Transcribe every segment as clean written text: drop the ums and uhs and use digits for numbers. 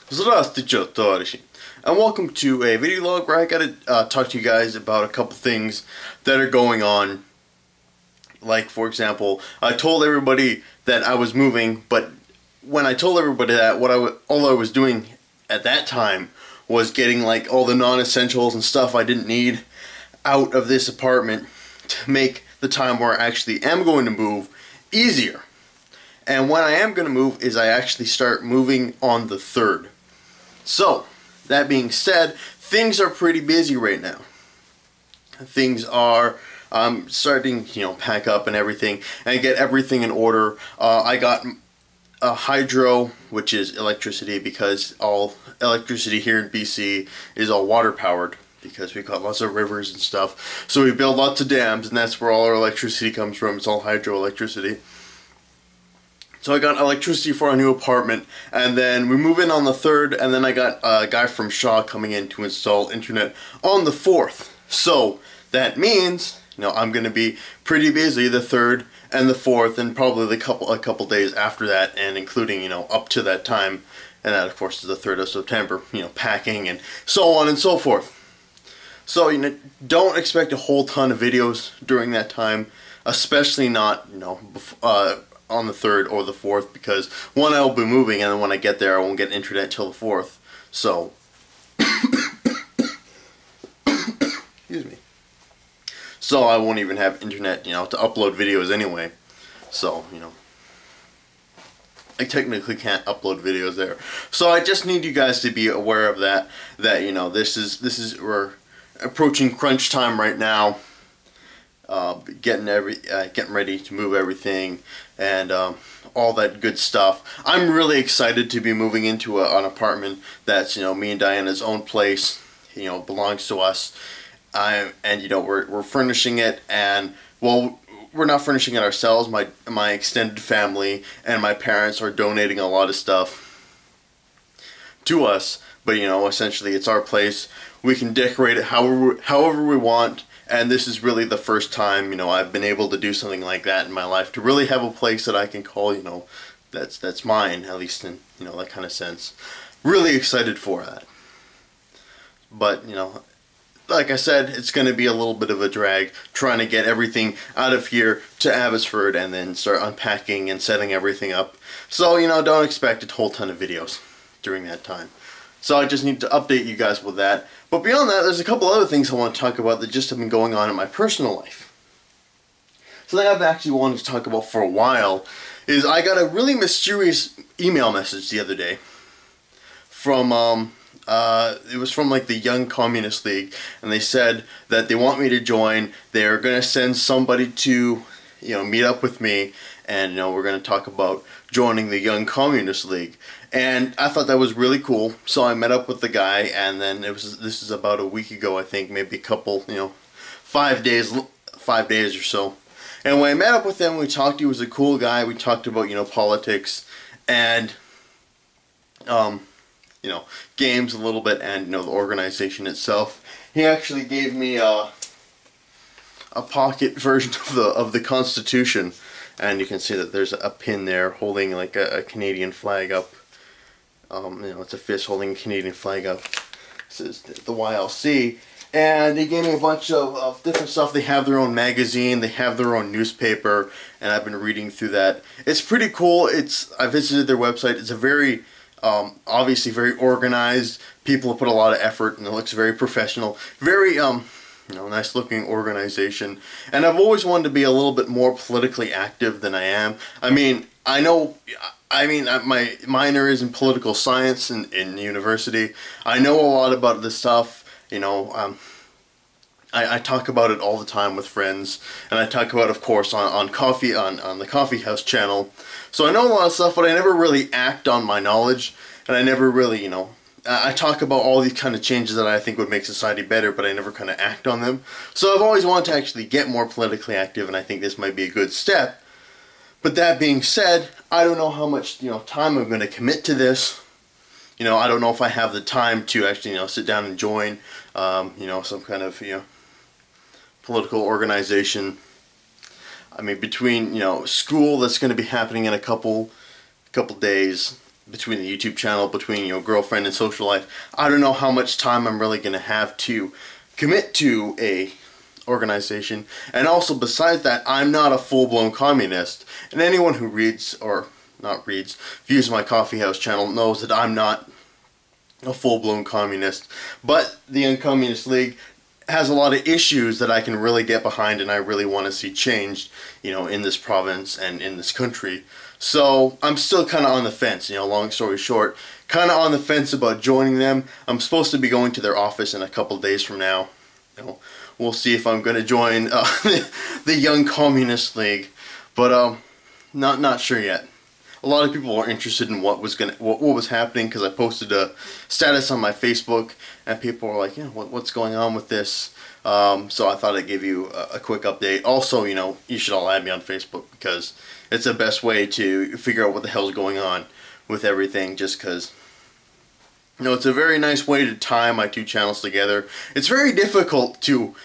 Здравствуйте, товарищи, and welcome to a video log where I gotta talk to you guys about a couple things that are going on. Like, for example, I told everybody that I was moving, but when I told everybody that, all I was doing at that time was getting like all the non-essentials and stuff I didn't need out of this apartment to make the time where I actually am going to move easier. And when I am going to move is I actually start moving on the 3rd. So, that being said, things are pretty busy right now. Things are starting, pack up and everything and get everything in order. I got hydro, which is electricity, because all electricity here in BC is all water powered, because we've got lots of rivers and stuff. So we build lots of dams, and that's where all our electricity comes from. It's all hydroelectricity. So I got electricity for our new apartment, and then we move in on the 3rd, and then I got a guy from Shaw coming in to install internet on the 4th. So that means, I'm going to be pretty busy the 3rd and the 4th, and probably a couple days after that, and including, up to that time, and that of course is the 3rd of September, packing and so on and so forth. So, don't expect a whole ton of videos during that time, especially not, on the 3rd or the 4th, because one, I will be moving, and then when I get there I won't get internet till the 4th. So excuse me. So I won't even have internet, to upload videos anyway. So, I technically can't upload videos there. So I just need you guys to be aware of that this is we're approaching crunch time right now. Getting ready to move everything and all that good stuff. I'm really excited to be moving into an apartment that's me and Diana's own place. Belongs to us. And we're furnishing it, and well, we're not furnishing it ourselves. My extended family and my parents are donating a lot of stuff to us. But essentially it's our place. We can decorate it however we want. And this is really the first time, I've been able to do something like that in my life, to really have a place that I can call, that's mine, at least in, that kind of sense. Really excited for that. But, like I said, it's going to be a little bit of a drag trying to get everything out of here to Abbotsford and then start unpacking and setting everything up. So, don't expect a whole ton of videos during that time. So I just need to update you guys with that. But beyond that, there's a couple other things I want to talk about that just have been going on in my personal life. Something I've actually wanted to talk about for a while is I got a really mysterious email message the other day from, it was from like the Young Communist League, and they said that they want me to join. They're going to send somebody to, meet up with me, and we're going to talk about joining the Young Communist League. And I thought that was really cool, so I met up with the guy, and then this is about a week ago, I think, maybe a couple, 5 days or so. And when I met up with him, we talked. He was a cool guy. We talked about politics and games a little bit, and the organization itself. He actually gave me a pocket version of the Constitution, and you can see that there's a pin there holding like a Canadian flag up. It's a fist holding a Canadian flag up. This is the YLC. And they gave me a bunch of different stuff. They have their own magazine, they have their own newspaper, and I've been reading through that. It's pretty cool. I visited their website. It's a very, obviously very organized. People have put a lot of effort, and it looks very professional. Very, nice looking organization. And I've always wanted to be a little bit more politically active than I am. My minor is in political science in university. I know a lot about this stuff. I talk about it all the time with friends, and I talk about it, of course, on the Coffee House channel. So I know a lot of stuff, but I never really act on my knowledge, and I never really, I talk about all these kind of changes that I think would make society better, but I never kind of act on them. So I've always wanted to actually get more politically active, and I think this might be a good step. But that being said, I don't know how much time I'm going to commit to this. I don't know if I have the time to actually sit down and join some kind of political organization. I mean, between school that's going to be happening in a couple days, between the YouTube channel, between, you know, girlfriend and social life, I don't know how much time I'm really going to have to commit to a organization. And also, besides that, I'm not a full-blown communist. And anyone who reads, or not reads, views my coffee house channel knows that I'm not a full-blown communist. But the Young Communist League has a lot of issues that I can really get behind, and I really want to see changed, you know, in this province and in this country. So I'm still kind of on the fence, you know, long story short, kind of on the fence about joining them. I'm supposed to be going to their office in a couple days from now. You know, we'll see if I'm going to join the Young Communist League, but not sure yet. A lot of people were interested in what was happening, because I posted a status on my Facebook, and people were like, "Yeah, what's going on with this?" So I thought I'd give you a quick update. Also, you know, you should all add me on Facebook, because it's the best way to figure out what the hell's going on with everything. Just because, you know, it's a very nice way to tie my two channels together. It's very difficult to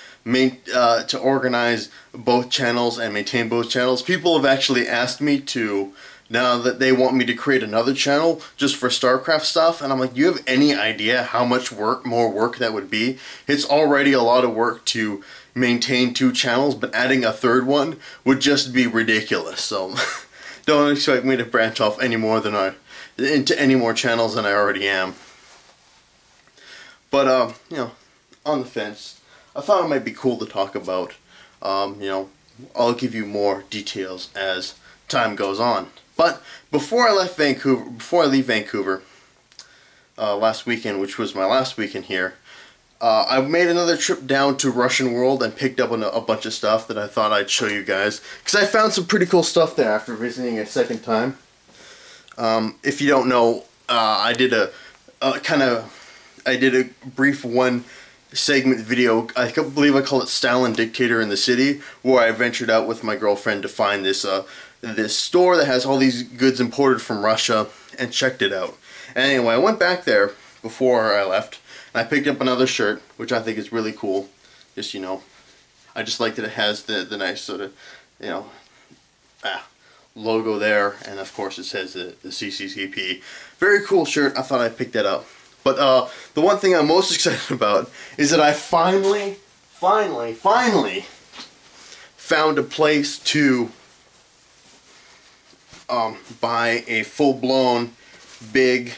organize both channels and maintain both channels. People have actually asked me to. Now that they want me to create another channel just for StarCraft stuff, and I'm like, you have any idea how much more work that would be? It's already a lot of work to maintain two channels, but adding a third one would just be ridiculous. So don't expect me to branch off any more than into any more channels than I already am. But you know, on the fence, I thought it might be cool to talk about. You know, I'll give you more details as time goes on. But before I leave Vancouver last weekend, which was my last weekend here, I made another trip down to Russian World and picked up a bunch of stuff that I thought I'd show you guys, because I found some pretty cool stuff there after visiting a second time. If you don't know, I did a brief one segment video. I believe I call it Stalin Dictator in the City, where I ventured out with my girlfriend to find this store that has all these goods imported from Russia, and checked it out. And anyway, I went back there before I left, and I picked up another shirt, which I think is really cool. Just, you know, I just like that it has the nice sort of, you know, logo there, and of course it says the CCCP. Very cool shirt. I thought I'd pick that up. But the one thing I'm most excited about is that I finally found a place to buy a full-blown big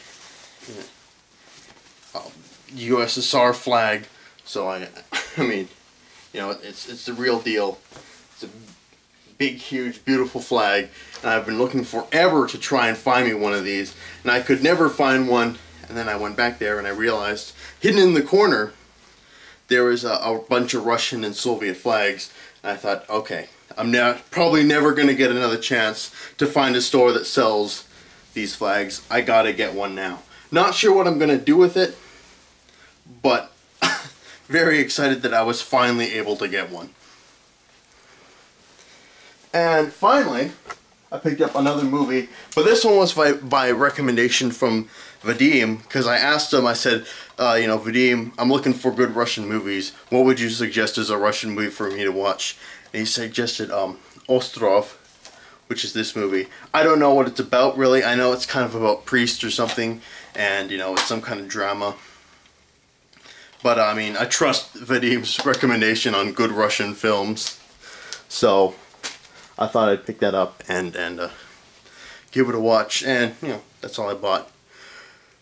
USSR flag. So I mean, you know, it's the real deal. It's a big, huge, beautiful flag, and I've been looking forever to try and find me one of these, and I could never find one. And then I went back there and I realized, hidden in the corner, there was a bunch of Russian and Soviet flags. And I thought, okay, I'm probably never going to get another chance to find a store that sells these flags. I gotta get one now. Not sure what I'm going to do with it, but very excited that I was finally able to get one. And finally, I picked up another movie, but this one was by recommendation from Vadim, because I asked him, I said, you know, Vadim, I'm looking for good Russian movies. What would you suggest as a Russian movie for me to watch? And he suggested Ostrov, which is this movie. I don't know what it's about, really. I know it's kind of about priests or something, and, you know, it's some kind of drama. But, I mean, I trust Vadim's recommendation on good Russian films. So I thought I'd pick that up and give it a watch, and, you know, that's all I bought.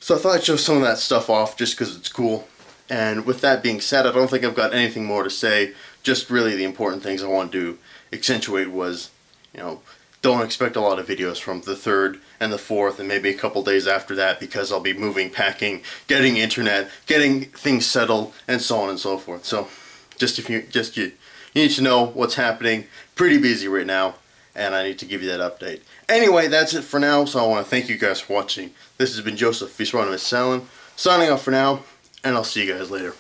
So I thought I'd show some of that stuff off just because it's cool. And with that being said, I don't think I've got anything more to say. Just really the important things I wanted to accentuate was, you know, don't expect a lot of videos from the 3rd and the 4th and maybe a couple days after that, because I'll be moving, packing, getting internet, getting things settled, and so on and so forth. So you need to know what's happening. Pretty busy right now, and I need to give you that update. Anyway, that's it for now, so I want to thank you guys for watching. This has been Joseph, Stalin, signing off for now, and I'll see you guys later.